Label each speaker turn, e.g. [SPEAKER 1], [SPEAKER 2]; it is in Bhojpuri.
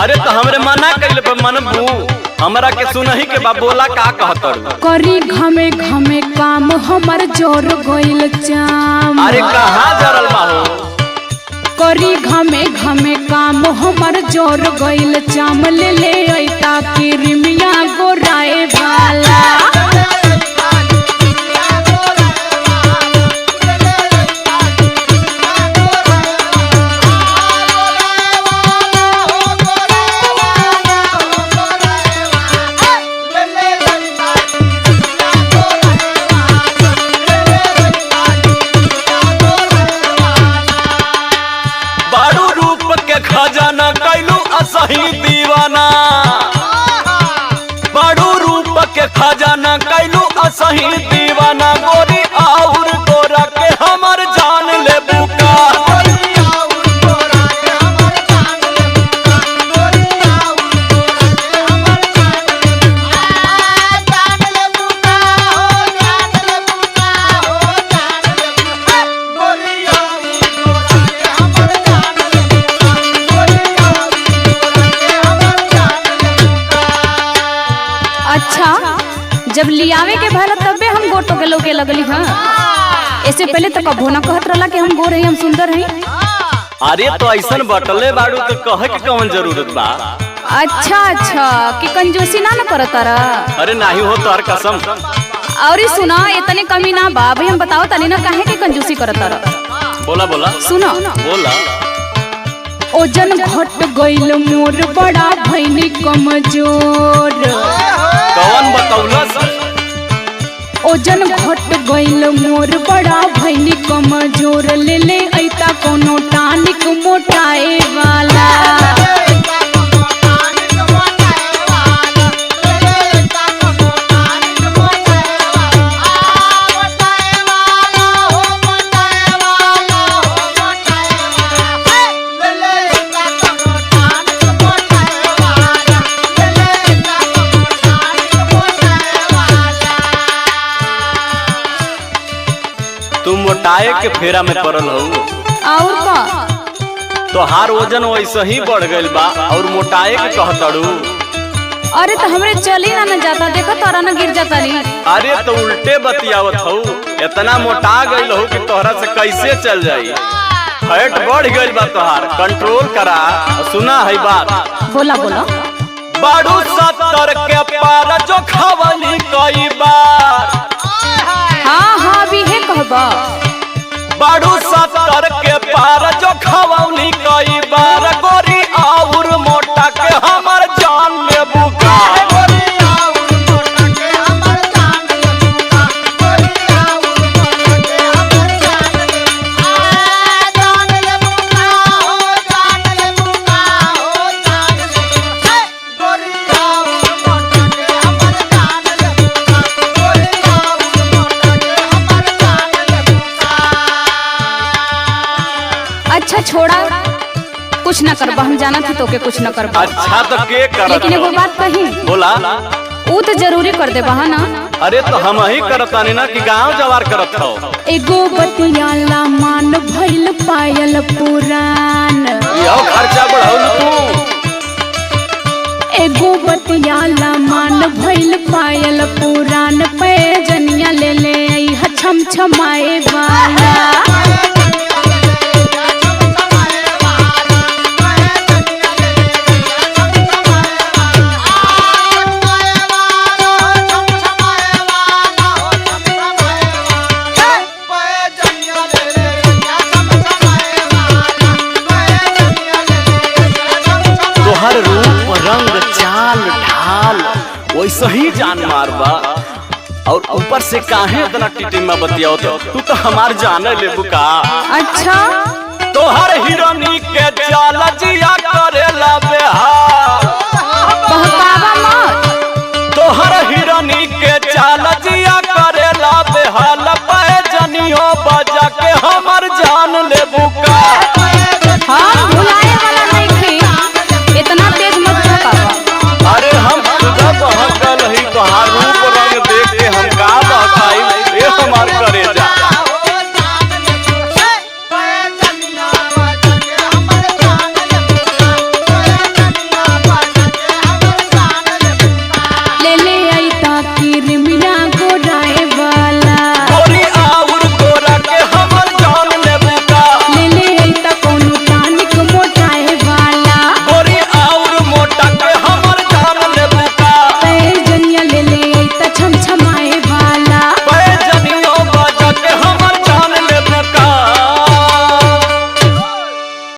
[SPEAKER 1] अरे तो हमरे मना कइले पे मनबू हमरा के सुनही के बा बोला का कहत
[SPEAKER 2] करी घमे घमे काम हमर जोर गइल चाम।
[SPEAKER 1] अरे कहाँ जरल बाहो
[SPEAKER 2] करी घमे घमे काम हमर जोर गइल चाम। ले ले ऐता किरमिया गोराए वाला
[SPEAKER 1] खजाना कैलू असही दीवाना बड़ू रूप के खजाना कैलू असही दीवाना। गोरी और गोरा के हमर जान ले बुका
[SPEAKER 2] जब लियावे के भला तबे हम गोटो के लोगे लगली। हाँ ऐसे पहले तो कबो ना कहत रहला कि हम गोर हई हम सुंदर हई।
[SPEAKER 1] अरे तो ऐसन बटले बाड़ू तो कहे के कौन जरूरत बा।
[SPEAKER 2] अच्छा अच्छा कि कंजूसी ना करत तारा।
[SPEAKER 1] अरे नहीं हो तोहर कसम।
[SPEAKER 2] और सुना इतने कमी ना बा भाई हम बताओ तनी ना काहे के कंजूसी करत तारा।
[SPEAKER 1] बोला बोला
[SPEAKER 2] सुनो
[SPEAKER 1] बोला।
[SPEAKER 2] ओजन घट गइल मोर बड़ा भइनी कमजोर।
[SPEAKER 1] कौन बतौलस?
[SPEAKER 2] ओजन घट गइल मोर बड़ा भइनी कमजोर। ले ले ऐता कोनो टानिक मोटाए वाला।
[SPEAKER 1] तुम मोटाए के फेरा में पड़ल हो
[SPEAKER 2] और का
[SPEAKER 1] तोहार वजन वैसे ही बढ़ गइल बा और मोटाए के कहतड़ू।
[SPEAKER 2] अरे तो हमरे चली ना जाता देखो तोरा ना गिर जाता री।
[SPEAKER 1] अरे तो उल्टे बतियावत हो इतना मोटा गइल हो कि तोहरा से कैसे चल जाई। फैट बढ़ गइल बा तोहार कंट्रोल करा। सुना है बात
[SPEAKER 2] बोला बोला।
[SPEAKER 1] बाड़ू 70 के पार जो खवली कई बार।
[SPEAKER 2] हाँ हाँ भी है कहबा।
[SPEAKER 1] बाड़ू 70 के पार जो खवली कई बार। गोरी और मोटा के हमर जान ले बुका।
[SPEAKER 2] अच्छा छोड़ा कुछ न करबा हम जाना थी तो के कुछ न करबा।
[SPEAKER 1] अच्छा तो के कर
[SPEAKER 2] लेकिन एगो बात कही
[SPEAKER 1] बोला।
[SPEAKER 2] वो तो जरूरी कर दे बहा ना।
[SPEAKER 1] अरे तो हम ही करतानी ना कि गांव जवार करत हो।
[SPEAKER 2] एगो बतियाला मान भइल पायल पुरान।
[SPEAKER 1] यो खर्चा बढ़ाऊ तू।
[SPEAKER 2] एगो बतियाला मान भइल पायल पुरान। पे जनिया ले ले आई छम छमाए वाला।
[SPEAKER 1] वैसे ही जान मारबा और ऊपर से काहे इतना टिटिमा बतियाओ तू तो हमार जाने ले बुका।
[SPEAKER 2] अच्छा
[SPEAKER 1] तोहर हिरोनी के चाल जिया कर